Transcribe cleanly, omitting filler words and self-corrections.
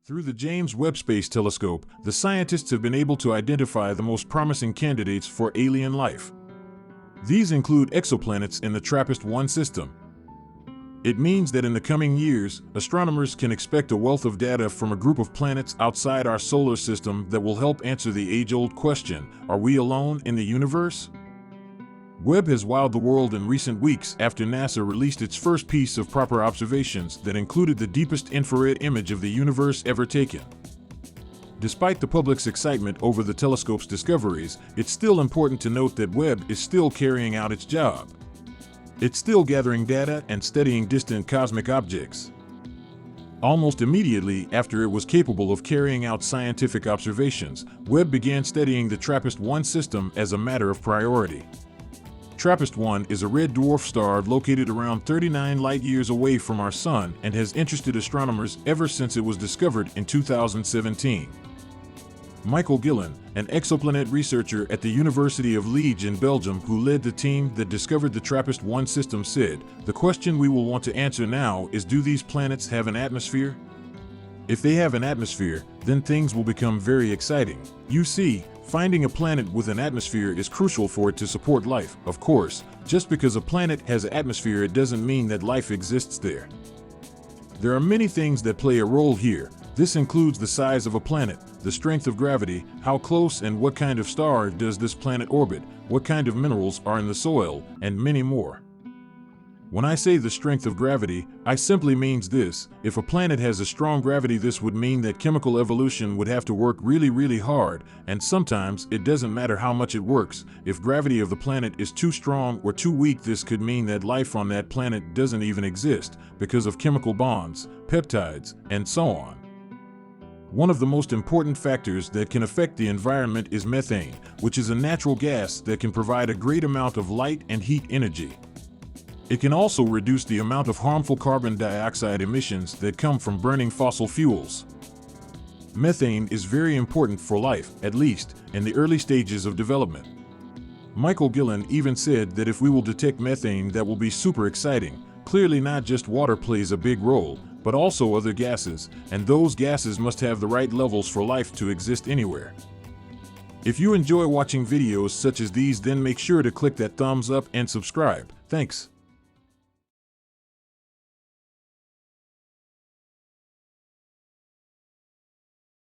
Through the James Webb Space Telescope, the scientists have been able to identify the most promising candidates for alien life. These include exoplanets in the TRAPPIST-1 system. It means that in the coming years, astronomers can expect a wealth of data from a group of planets outside our solar system that will help answer the age-old question, are we alone in the universe? Webb has wowed the world in recent weeks after NASA released its first piece of proper observations that included the deepest infrared image of the universe ever taken. Despite the public's excitement over the telescope's discoveries, it's still important to note that Webb is still carrying out its job. It's still gathering data and studying distant cosmic objects. Almost immediately after it was capable of carrying out scientific observations, Webb began studying the TRAPPIST-1 system as a matter of priority. TRAPPIST-1 is a red dwarf star located around 39 light-years away from our Sun and has interested astronomers ever since it was discovered in 2017. Michael Gillen, an exoplanet researcher at the University of Liege in Belgium who led the team that discovered the TRAPPIST-1 system, said, "The question we will want to answer now is, do these planets have an atmosphere? If they have an atmosphere, then things will become very exciting. You see, finding a planet with an atmosphere is crucial for it to support life. Of course, just because a planet has an atmosphere, it doesn't mean that life exists there. There are many things that play a role here. This includes the size of a planet, the strength of gravity, how close and what kind of star does this planet orbit, what kind of minerals are in the soil, and many more." When I say the strength of gravity, I simply means this: if a planet has a strong gravity, this would mean that chemical evolution would have to work really hard, and sometimes it doesn't matter how much it works. If gravity of the planet is too strong or too weak, this could mean that life on that planet doesn't even exist because of chemical bonds, peptides, and so on. One of the most important factors that can affect the environment is methane, which is a natural gas that can provide a great amount of light and heat energy. It can also reduce the amount of harmful carbon dioxide emissions that come from burning fossil fuels. Methane is very important for life, at least in the early stages of development. Michael Gillen even said that if we will detect methane, that will be super exciting. Clearly not just water plays a big role, but also other gases, and those gases must have the right levels for life to exist anywhere. If you enjoy watching videos such as these, then make sure to click that thumbs up and subscribe. Thanks.